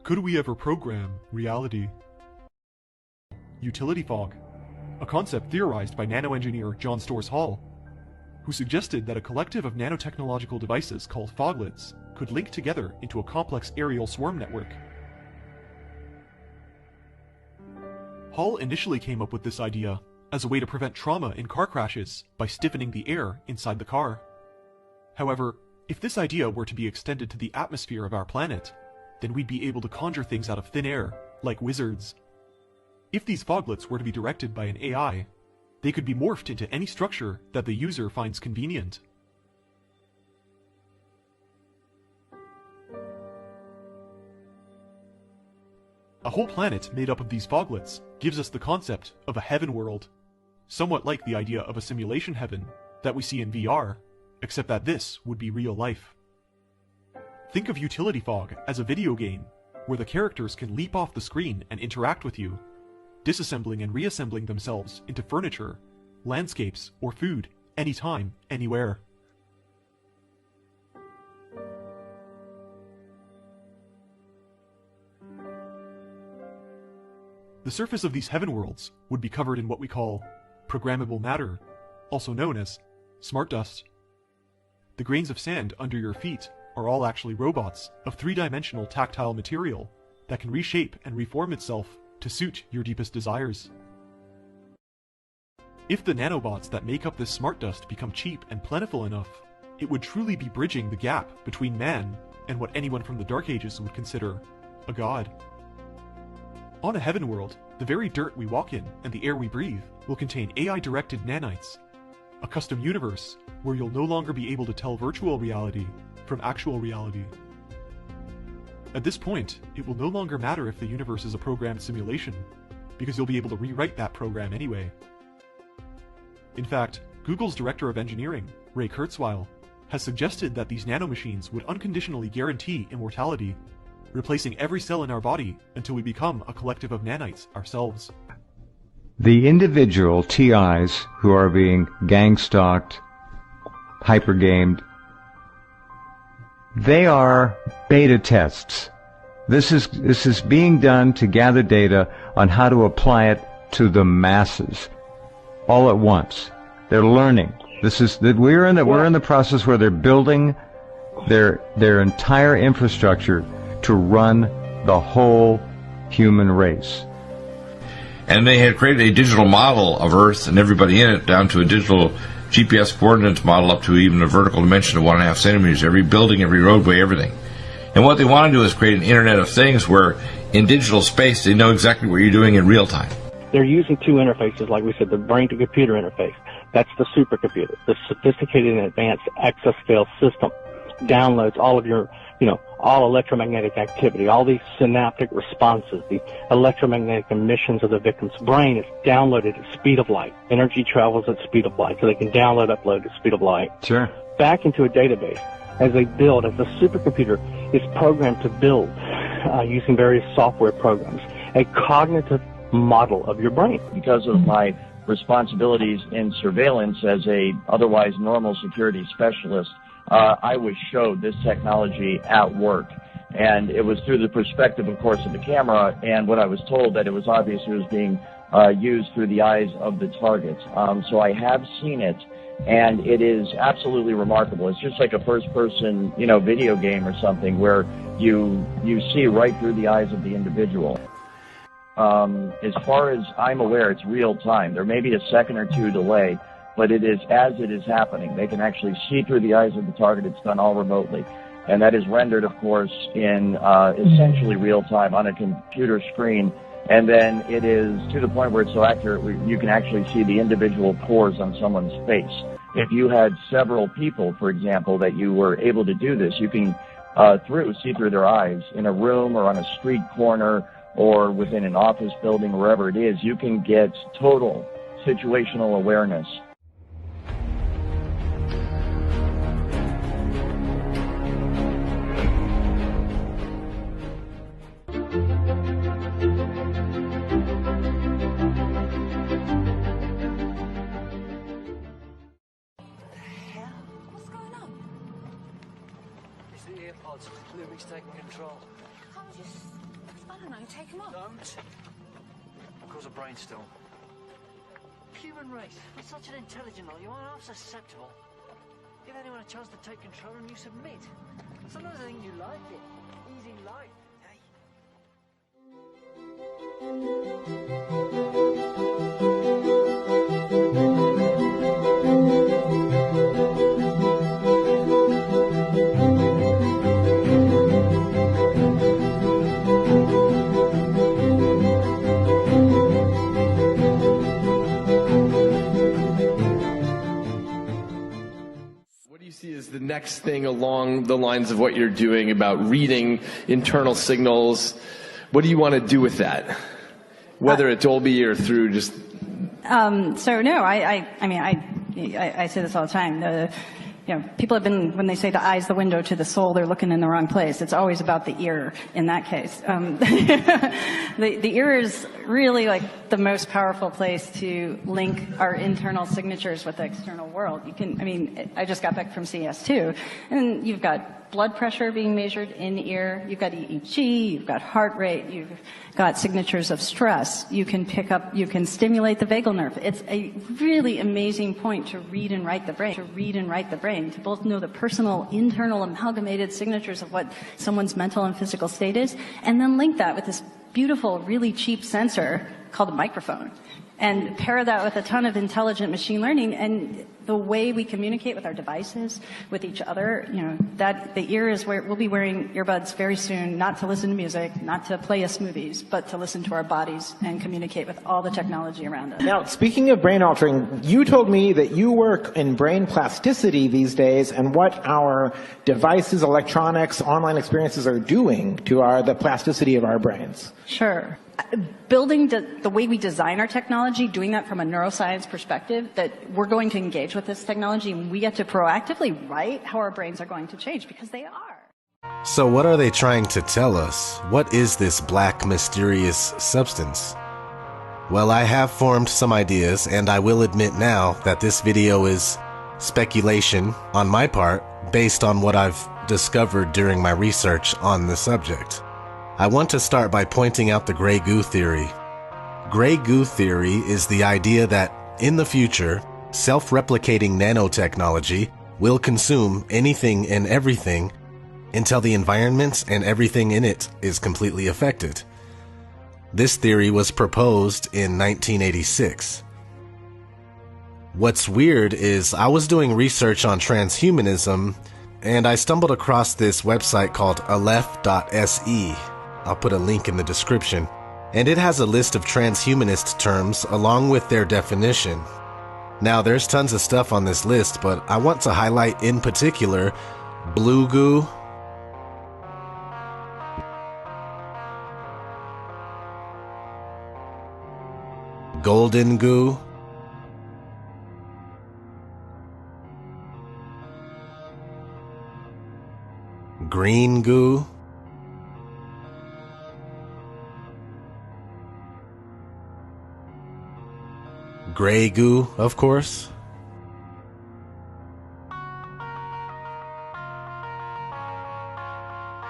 Could we ever program reality? Utility fog, a concept theorized by nanoengineer John Storrs Hall, who suggested that a collective of nanotechnological devices called foglets could link together into a complex aerial swarm network. Hall initially came up with this idea as a way to prevent trauma in car crashes by stiffening the air inside the car. However, if this idea were to be extended to the atmosphere of our planet, then we'd be able to conjure things out of thin air, like wizards. If these foglets were to be directed by an AI, they could be morphed into any structure that the user finds convenient. A whole planet made up of these foglets gives us the concept of a heaven world, somewhat like the idea of a simulation heaven that we see in VR, except that this would be real life. Think of utility fog as a video game, where the characters can leap off the screen and interact with you, disassembling and reassembling themselves into furniture, landscapes, or food, anytime, anywhere. The surface of these heaven worlds would be covered in what we call programmable matter, also known as smart dust. The grains of sand under your feet are all actually robots of three-dimensional tactile material that can reshape and reform itself to suit your deepest desires. If the nanobots that make up this smart dust become cheap and plentiful enough, it would truly be bridging the gap between man and what anyone from the Dark Ages would consider a god. On a heaven world, the very dirt we walk in and the air we breathe will contain AI-directed nanites, a custom universe where you'll no longer be able to tell virtual reality from actual reality. At this point, it will no longer matter if the universe is a programmed simulation, because you'll be able to rewrite that program anyway. In fact, Google's director of engineering, Ray Kurzweil, has suggested that these nanomachines would unconditionally guarantee immortality, replacing every cell in our body until we become a collective of nanites ourselves. The individual TIs who are being gang-stalked, hyper-gamed, they are beta tests. This is being done to gather data on how to apply it to the masses all at once. They're learning. We're in the process where they're building their entire infrastructure to run the whole human race. And they had created a digital model of Earth and everybody in it, down to a digital GPS coordinates model up to even a vertical dimension of 1.5 centimeters, every building, every roadway, everything. And what they want to do is create an Internet of Things where in digital space they know exactly what you're doing in real time. They're using two interfaces, like we said, the brain-to-computer interface. That's the supercomputer. The sophisticated and advanced exascale system downloads all of your, all electromagnetic activity, all these synaptic responses, the electromagnetic emissions of the victim's brain is downloaded at speed of light. Energy travels at speed of light, so they can download, upload at speed of light. Sure. Back into a database as the supercomputer is programmed to build, using various software programs, a cognitive model of your brain. Because of my responsibilities in surveillance as a otherwise normal security specialist, I was showed this technology at work. And it was through the perspective, of course, of the camera, and what I was told that it was obvious it was being used through the eyes of the target. So I have seen it, and it is absolutely remarkable. It's just like a first-person, video game or something where you see right through the eyes of the individual. As far as I'm aware, it's real time. There may be a second or two delay, but it is as it is happening. They can actually see through the eyes of the target. It's done all remotely. And that is rendered, of course, in essentially real time on a computer screen. And then it is to the point where it's so accurate, you can actually see the individual pores on someone's face. If you had several people, for example, that you were able to do this, you can see through their eyes in a room or on a street corner or within an office building, wherever it is. You can get total situational awareness. AirPods. Lumik's taking control. Can't we just don't know, take them off. Don't. Cause a brainstorm. Human race, we're such an intelligent lot, you aren't half susceptible. Give anyone a chance to take control and you submit. Sometimes I think you like it. Easy life, hey? What do you see as the next thing along the lines of what you're doing about reading internal signals? What do you want to do with that? Whether it's Dolby or through just... So no, I say this all the time. People have been, when they say the eye's the window to the soul, they're looking in the wrong place. It's always about the ear in that case. The ear is really like the most powerful place to link our internal signatures with the external world. I just got back from CES too, and you've got blood pressure being measured in ear, you've got EEG, you've got heart rate, you've got signatures of stress. You can stimulate the vagal nerve. It's a really amazing point to read and write the brain, to both know the personal, internal, amalgamated signatures of what someone's mental and physical state is, and then link that with this beautiful, really cheap sensor called a microphone, and pair that with a ton of intelligent machine learning. And the way we communicate with our devices, with each other, that the ear is where we'll be wearing earbuds very soon, not to listen to music, not to play us movies, but to listen to our bodies and communicate with all the technology around us. Now, speaking of brain altering, you told me that you work in brain plasticity these days and what our devices, electronics, online experiences are doing to the plasticity of our brains. Sure. Building the way we design our technology, doing that from a neuroscience perspective, that we're going to engage with this technology and we get to proactively write how our brains are going to change, because they are. So what are they trying to tell us? What is this black, mysterious substance? Well, I have formed some ideas, and I will admit now that this video is speculation on my part based on what I've discovered during my research on the subject. I want to start by pointing out the gray goo theory. Gray goo theory is the idea that, in the future, self-replicating nanotechnology will consume anything and everything until the environment and everything in it is completely affected. This theory was proposed in 1986. What's weird is I was doing research on transhumanism, and I stumbled across this website called aleph.se. I'll put a link in the description, and it has a list of transhumanist terms along with their definition. Now, there's tons of stuff on this list, but I want to highlight in particular blue goo, golden goo, green goo, gray goo, of course,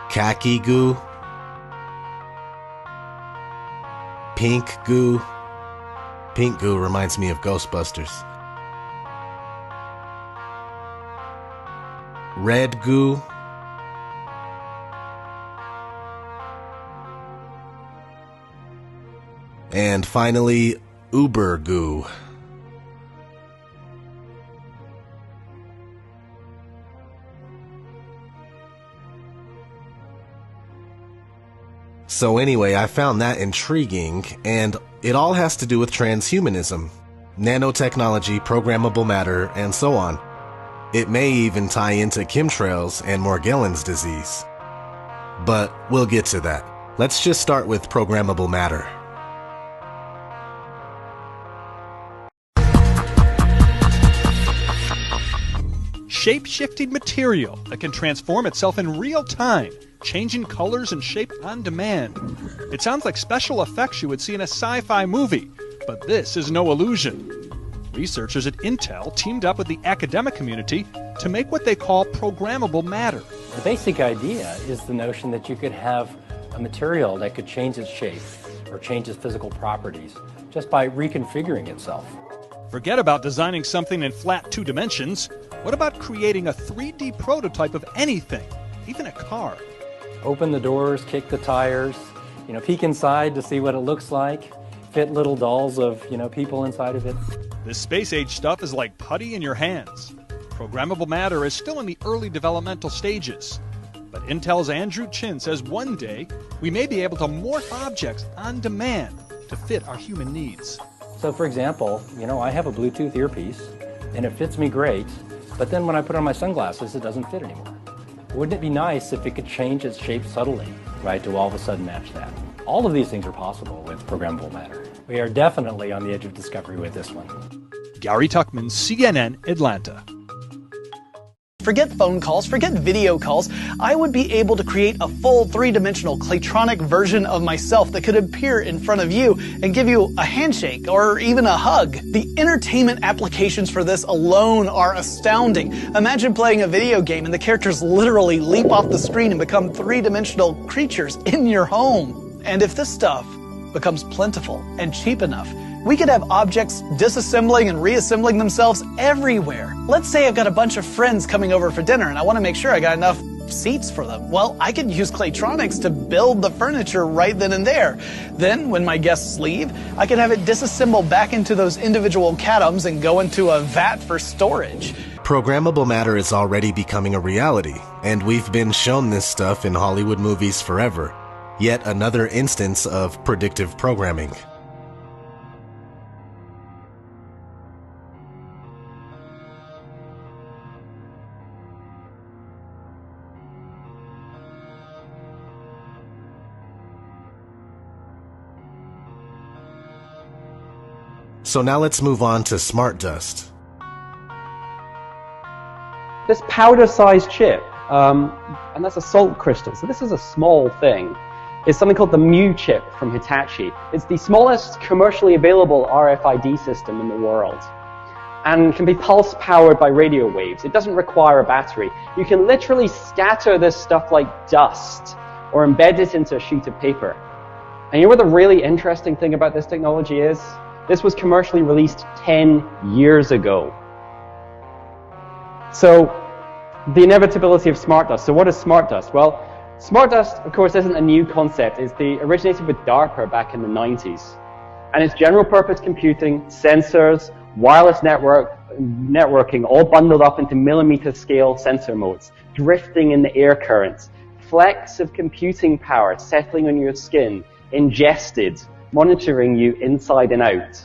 khaki goo, pink goo. Pink goo reminds me of Ghostbusters. Red goo. And finally, Uber goo. So anyway, I found that intriguing, and it all has to do with transhumanism, nanotechnology, programmable matter, and so on. It may even tie into chemtrails and Morgellons disease. But we'll get to that. Let's just start with programmable matter. Shape-shifting material that can transform itself in real time, changing colors and shape on demand. It sounds like special effects you would see in a sci-fi movie, but this is no illusion. Researchers at Intel teamed up with the academic community to make what they call programmable matter. The basic idea is the notion that you could have a material that could change its shape or change its physical properties just by reconfiguring itself. Forget about designing something in flat 2 dimensions. What about creating a 3D prototype of anything, even a car? Open the doors, kick the tires, peek inside to see what it looks like, fit little dolls of, people inside of it. This space-age stuff is like putty in your hands. Programmable matter is still in the early developmental stages. But Intel's Andrew Chin says one day we may be able to morph objects on demand to fit our human needs. So for example, I have a Bluetooth earpiece and it fits me great, but then when I put on my sunglasses, it doesn't fit anymore. Wouldn't it be nice if it could change its shape subtly, right, to all of a sudden match that? All of these things are possible with programmable matter. We are definitely on the edge of discovery with this one. Gary Tuckman, CNN, Atlanta. Forget phone calls, forget video calls. I would be able to create a full 3-dimensional Claytronic version of myself that could appear in front of you and give you a handshake or even a hug. The entertainment applications for this alone are astounding. Imagine playing a video game and the characters literally leap off the screen and become 3-dimensional creatures in your home. And if this stuff becomes plentiful and cheap enough, we could have objects disassembling and reassembling themselves everywhere. Let's say I've got a bunch of friends coming over for dinner and I want to make sure I got enough seats for them. Well, I could use Claytronics to build the furniture right then and there. Then, when my guests leave, I could have it disassemble back into those individual catoms and go into a vat for storage. Programmable matter is already becoming a reality, and we've been shown this stuff in Hollywood movies forever. Yet another instance of predictive programming. So now let's move on to smart dust. This powder-sized chip, and that's a salt crystal, so this is a small thing, is something called the Mu chip from Hitachi. It's the smallest commercially available RFID system in the world, and can be pulse-powered by radio waves. It doesn't require a battery. You can literally scatter this stuff like dust, or embed it into a sheet of paper. And you know what the really interesting thing about this technology is? This was commercially released 10 years ago. So, the inevitability of smart dust. So what is smart dust? Well, smart dust, of course, isn't a new concept. It originated with DARPA back in the 90s. And it's general purpose computing, sensors, wireless networking, all bundled up into millimeter scale sensor modes, drifting in the air currents, flecks of computing power settling on your skin, ingested, monitoring you inside and out.